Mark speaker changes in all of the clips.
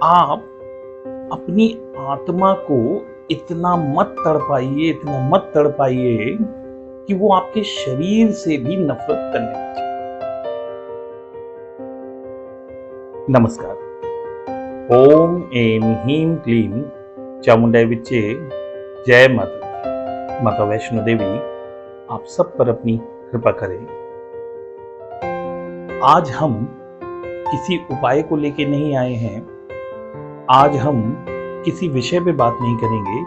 Speaker 1: आप अपनी आत्मा को इतना मत तड़पाइए कि वो आपके शरीर से भी नफरत करने लगे। नमस्कार। ओम एम ह्रीं क्लीं चामुंडाई विच्चे। जय माता दी। माता वैष्णो देवी आप सब पर अपनी कृपा करें। आज हम किसी उपाय को लेके नहीं आए हैं। आज हम किसी विषय पे बात नहीं करेंगे।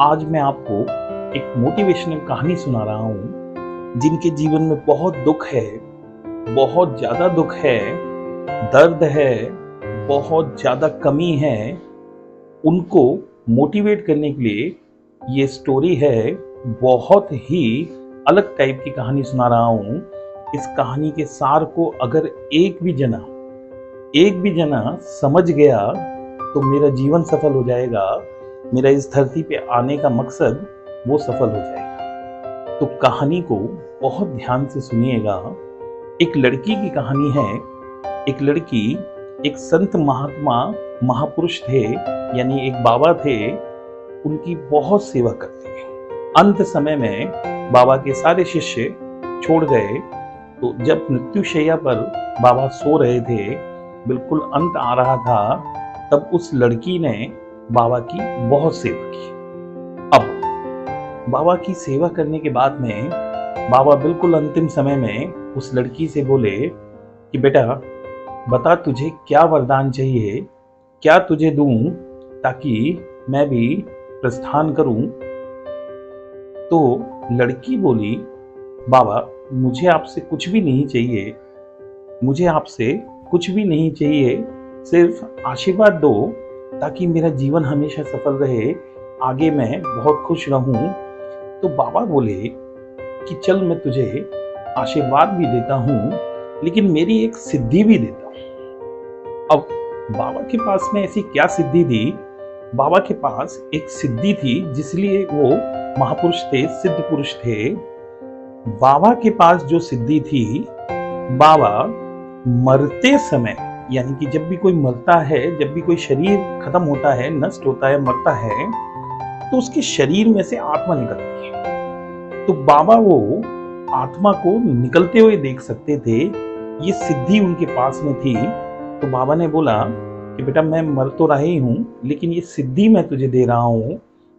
Speaker 1: आज मैं आपको एक मोटिवेशनल कहानी सुना रहा हूं। जिनके जीवन में बहुत दुख है, बहुत ज्यादा दुख है, दर्द है, बहुत ज्यादा कमी है, उनको मोटिवेट करने के लिए ये स्टोरी है। बहुत ही अलग टाइप की कहानी सुना रहा हूं। इस कहानी के सार को अगर एक भी जना समझ गया तो मेरा जीवन सफल हो जाएगा। मेरा इस धरती पे आने का मकसद वो सफल हो जाएगा। तो कहानी को बहुत ध्यान से सुनिएगा। एक लड़की की कहानी है। एक लड़की एक संत महात्मा महापुरुष थे, यानी एक बाबा थे, उनकी बहुत सेवा करते हैं। अंत समय में बाबा के सारे शिष्य छोड़ गए। तो जब मृत्युशैया पर बाबा सो रहे थे, बिल्कुल अंत आ रहा था, तब उस लड़की ने बाबा की बहुत सेवा की। अब बाबा की सेवा करने के बाद में बाबा बिल्कुल अंतिम समय में उस लड़की से बोले कि बेटा बता, तुझे क्या वरदान चाहिए, क्या तुझे दूं ताकि मैं भी प्रस्थान करूं। तो लड़की बोली, बाबा मुझे आपसे कुछ भी नहीं चाहिए, मुझे आपसे कुछ भी नहीं चाहिए, सिर्फ आशीर्वाद दो ताकि मेरा जीवन हमेशा सफल रहे, आगे मैं बहुत खुश रहूं। तो बाबा बोले कि चल मैं तुझे आशीर्वाद भी देता हूं, लेकिन मेरी एक सिद्धि भी देता हूं। अब बाबा के पास में ऐसी क्या सिद्धि थी? बाबा के पास एक सिद्धि थी, जिसलिए वो महापुरुष थे, सिद्ध पुरुष थे। बाबा के पास जो सिद्धि थी, बाबा मरते समय, यानी कि जब भी कोई मरता है, जब भी कोई शरीर खत्म होता है, नष्ट होता है, मरता है, तो उसके शरीर में से आत्मा निकलती है। तो बाबा वो आत्मा को निकलते हुए देख सकते थे। ये सिद्धि उनके पास में थी। तो बाबा ने बोला कि बेटा मैं मर तो रहा ही हूं, लेकिन ये सिद्धि मैं तुझे दे रहा हूं।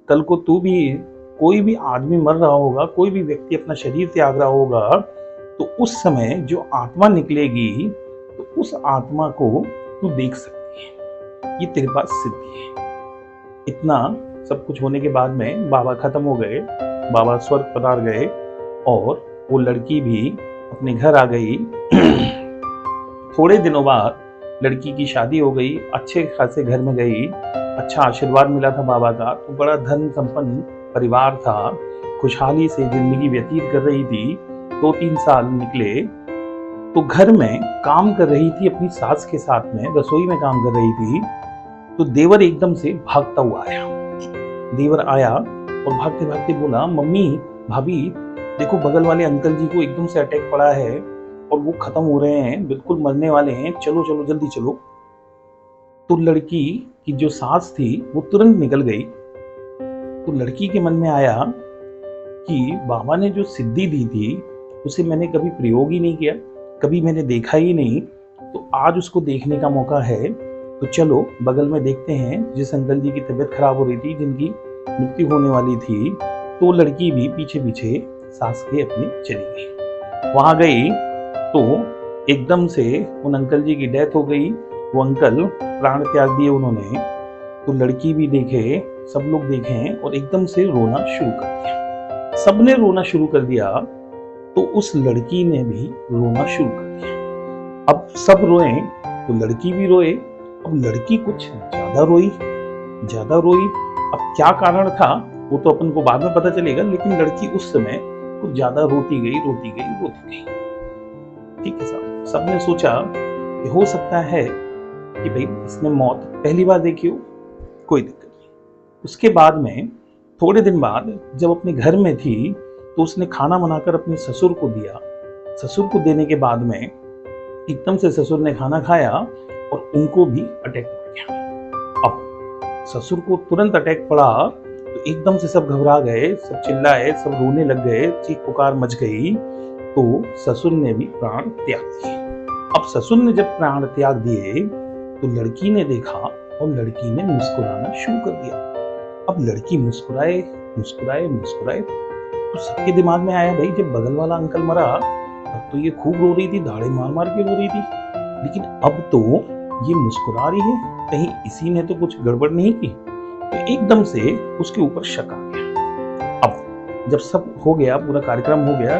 Speaker 1: कल को तू भी, कोई भी आदमी मर रहा होगा, कोई भी व्यक्ति अपना शरीर त्याग रहा होगा, तो उस समय जो आत्मा निकलेगी, तो उस आत्मा को तू देख सकती है। ये तेरे पास सिद्धि है। इतना सब कुछ होने के बाद में बाबा खत्म हो गए, बाबा स्वर्ग पधार गए और वो लड़की भी अपने घर आ गई। थोड़े दिनों बाद लड़की की शादी हो गई, अच्छे खासे घर में गई, अच्छा आशीर्वाद मिला था बाबा का। तो बड़ा धन संपन्न परिवार था, खुशहाली से जिंदगी व्यतीत कर रही थी। 2-3 साल निकले तो घर में काम कर रही थी, अपनी सास के साथ में रसोई में काम कर रही थी। तो देवर एकदम से भागता हुआ आया। देवर आया और भागते भागते बोला, मम्मी भाभी देखो, बगल वाले अंकल जी को एकदम से अटैक पड़ा है और वो खत्म हो रहे हैं, बिल्कुल मरने वाले हैं, चलो चलो जल्दी चलो। तो लड़की की जो सास थी वो तुरंत निकल गई। तो लड़की के मन में आया कि बाबा ने जो सिद्धि दी थी उसे मैंने कभी प्रयोग ही नहीं किया, कभी मैंने देखा ही नहीं। तो आज उसको देखने का मौका है, तो चलो बगल में देखते हैं। जिस अंकल जी की तबीयत खराब हो रही थी, जिनकी मृत्यु होने वाली थी, तो लड़की भी पीछे पीछे सास के अपने चली गई। वहां गई तो एकदम से उन अंकल जी की डेथ हो गई। वो अंकल प्राण त्याग दिए उन्होंने। तो लड़की भी देखे, सब लोग देखें, और एकदम से रोना शुरू कर दिया। सबने रोना शुरू कर दिया, तो उस लड़की ने भी रोना शुरू कर दिया। अब सब रोए तो लड़की भी रोए। अब लड़की कुछ ज्यादा रोई। अब क्या कारण था वो तो अपन को बाद में पता चलेगा, लेकिन लड़की उस समय कुछ ज्यादा रोती गई। ठीक है साहब, सबने सोचा कि हो सकता है कि भाई इसने मौत पहली बार देखी हो, कोई दिक्कत नहीं। उसके बाद में थोड़े दिन बाद जब अपने घर में थी, तो उसने खाना बनाकर अपने ससुर को दिया। ससुर को देने के बाद में एकदम से ससुर ने खाना खाया और उनको भी अटैक हो गया। ससुर को तुरंत अटैक पड़ा तो एकदम से सब घबरा गए, सब चिल्लाए, सब रोने लग गए, चीख पुकार मच गई। तो ससुर ने भी प्राण त्याग दिए। अब ससुर ने जब प्राण त्याग दिए तो लड़की ने देखा और लड़की ने मुस्कुराना शुरू कर दिया। अब लड़की मुस्कुराए मुस्कुराए मुस्कुराए तो सबके दिमाग में आया, भाई जब बगल वाला अंकल मरा तब तो ये खूब रो रही थी, दाढ़े मार मार के रो रही थी, लेकिन अब तो ये मुस्कुरा रही है, कहीं इसी ने तो कुछ गड़बड़ नहीं की। तो एकदम से उसके ऊपर शक आ गया। अब जब सब हो गया, पूरा कार्यक्रम हो गया,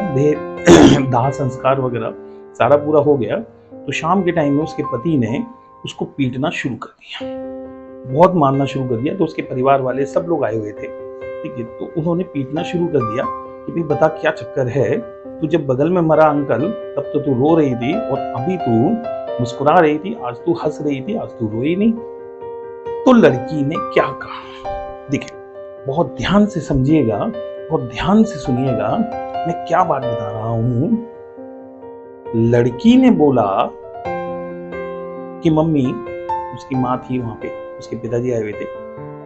Speaker 1: दाह संस्कार वगैरह सारा पूरा हो गया, तो शाम के टाइम में उसके पति ने उसको पीटना शुरू कर दिया, बहुत मारना शुरू कर दिया। तो उसके परिवार वाले सब लोग आए हुए थे, ठीक है, तो उन्होंने पीटना शुरू कर दिया कि भाई बता क्या चक्कर है, तू जब बगल में मरा अंकल तब तो तू रो रही थी और अभी तू मुस्कुरा रही थी, आज तू हंस रही थी, आज तू रोई नहीं। तो लड़की ने क्या कहा, देखिए बहुत ध्यान से समझिएगा, बहुत ध्यान से सुनिएगा, मैं क्या बात बता रहा हूं। लड़की ने बोला कि मम्मी, उसकी माँ थी वहां पे, उसके पिताजी आए हुए थे,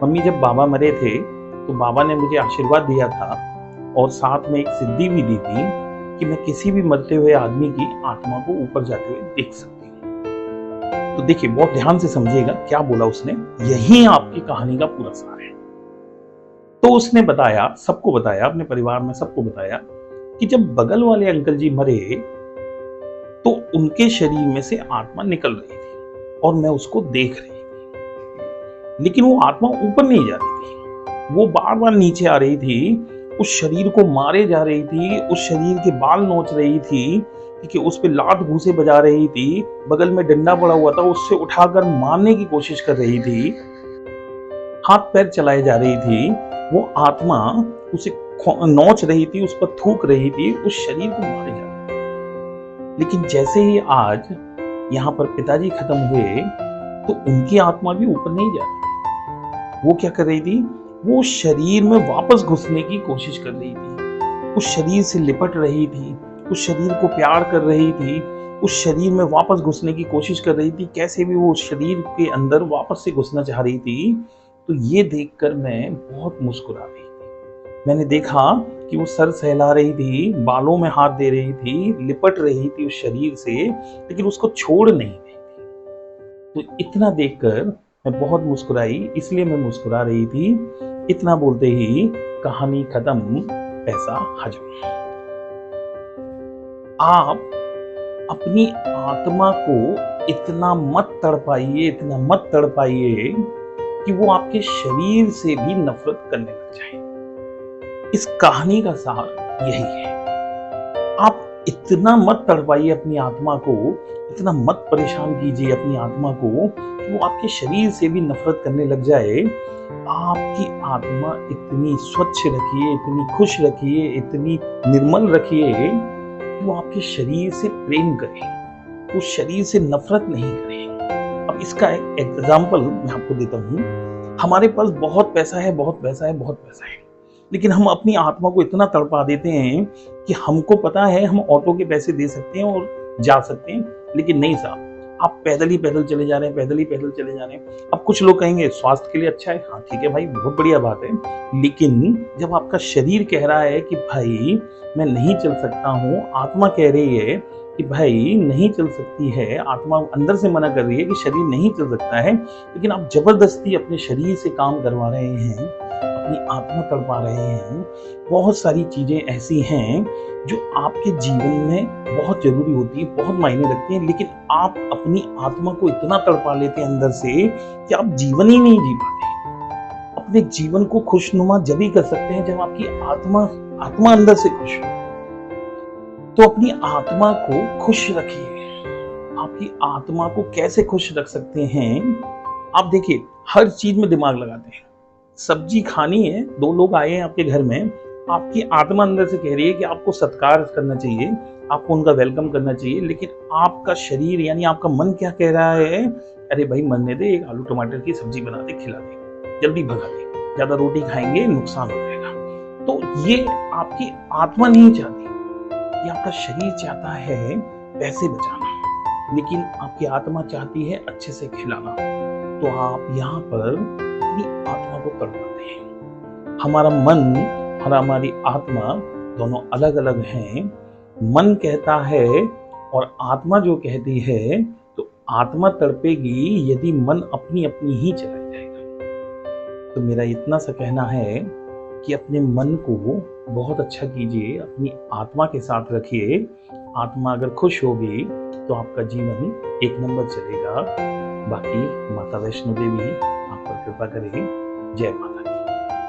Speaker 1: मम्मी जब बाबा मरे थे तो बाबा ने मुझे आशीर्वाद दिया था और साथ में एक सिद्धि भी दी थी कि मैं किसी भी मरते हुए आदमी की आत्मा को ऊपर जाते हुए देख सकती हूँ। तो देखिए बहुत ध्यान से समझिएगा क्या बोला उसने, यही आपकी कहानी का पूरा सार है। तो उसने बताया, सबको बताया, अपने परिवार में सबको बताया कि जब बगल वाले अंकल जी मरे तो उनके शरीर में से आत्मा निकल रही थी और मैं उसको देख रही थी, लेकिन वो आत्मा ऊपर नहीं जा रही थी, वो बार बार नीचे आ रही थी, उस शरीर को मारे जा रही थी, उस शरीर के बाल नोच रही थी, ठीक है, उस पे लात घूंसे बजा रही थी, बगल में डंडा पड़ा हुआ था उससे उठाकर मारने की कोशिश कर रही थी, हाथ पैर चलाए जा रही थी, वो आत्मा उसे नोच रही थी, उस पर थूक रही थी, उस शरीर को मारे जा रही थी। लेकिन जैसे ही आज यहाँ पर पिताजी खत्म हुए तो उनकी आत्मा भी ऊपर नहीं जा रही थी। वो क्या कर रही थी, वो शरीर में वापस घुसने की कोशिश कर रही थी, उस शरीर से लिपट रही थी, उस शरीर को प्यार कर रही थी, उस शरीर में वापस घुसने की कोशिश कर रही थी, कैसे भी वो उस शरीर के अंदर वापस से घुसना चाह रही थी। तो ये देखकर मैं बहुत मुस्कुरा रही थी। मैंने देखा कि वो सर सहला रही थी, बालों में हाथ दे रही थी, लिपट रही थी उस शरीर से, लेकिन उसको छोड़ नहीं रही थी। तो इतना देखकर मैं बहुत मुस्कुराई, इसलिए मैं मुस्कुरा रही थी। इतना बोलते ही कहानी खत्म, पैसा हजम। आप अपनी आत्मा को इतना मत तड़पाइए, इतना मत तड़पाइए कि वो आपके शरीर से भी नफरत करने लग जाए। इस कहानी का सार यही है। आप इतना मत तड़पाइए अपनी आत्मा को, इतना मत परेशान कीजिए अपनी आत्मा को कि वो आपके शरीर से भी नफरत करने लग जाए। आपकी आत्मा इतनी स्वच्छ रखिए, इतनी खुश रखिए, इतनी निर्मल रखिए कि वो आपके शरीर से प्रेम करे, उस शरीर से नफरत नहीं करे। अब इसका एक एग्जाम्पल मैं आपको देता हूँ। हमारे पास बहुत पैसा है, बहुत पैसा है, बहुत पैसा है, लेकिन हम अपनी आत्मा को इतना तड़पा देते हैं कि हमको पता है हम ऑटो के पैसे दे सकते हैं और जा सकते हैं, लेकिन नहीं साहब, आप पैदल ही पैदल चले जा रहे हैं, पैदल ही पैदल चले जा रहे हैं। अब कुछ लोग कहेंगे स्वास्थ्य के लिए अच्छा है, हाँ ठीक है भाई, बहुत बढ़िया बात है, लेकिन जब आपका शरीर कह रहा है कि भाई मैं नहीं चल सकता हूँ, आत्मा कह रही है कि भाई नहीं चल सकती है, आत्मा अंदर से मना कर रही है कि शरीर नहीं चल सकता है, लेकिन आप जबरदस्ती अपने शरीर से काम करवा रहे हैं, अपनी आत्मा तड़पा रहे हैं। बहुत सारी चीजें ऐसी हैं जो आपके जीवन में बहुत जरूरी होती है, बहुत मायने रखती हैं, लेकिन आप अपनी आत्मा को इतना तड़पा लेते हैं अंदर से कि आप जीवन ही नहीं जी पाते। अपने जीवन को खुशनुमा जब ही कर सकते हैं जब आपकी आत्मा अंदर से खुश हो। तो अपनी आत्मा को खुश रखिए। आपकी आत्मा को कैसे खुश रख सकते हैं? आप देखिए, हर चीज में दिमाग लगाते हैं। सब्जी खानी है, दो लोग आए हैं आपके घर में, आपकी आत्मा अंदर से कह रही है कि आपको सत्कार करना चाहिए, आपको उनका वेलकम करना चाहिए, लेकिन आपका शरीर यानी आपका मन क्या कह रहा है? अरे भाई मरने दे, एक आलू टमाटर की सब्जी बना दे, खिला दे, जल्दी भगा दे, ज्यादा रोटी खाएंगे नुकसान हो जाएगा। तो ये आपकी आत्मा नहीं चाहती, ये आपका शरीर चाहता है पैसे बचाना, लेकिन आपकी आत्मा चाहती है अच्छे से खिलाना। तो आप यहाँ पर अपनी आत्मा को तड़पाते हैं। हमारा मन और हमारी आत्मा दोनों अलग अलग हैं। मन कहता है और आत्मा जो कहती है, तो आत्मा तड़पेगी यदि मन अपनी अपनी ही चला जाएगा। तो मेरा इतना सा कहना है कि अपने मन को बहुत अच्छा कीजिए, अपनी आत्मा के साथ रखिए। आत्मा अगर खुश होगी तो आपका जीवन एक नंबर चलेगा। बाकी माता वैष्णो देवी आप पर कृपा करें। जय माता दी।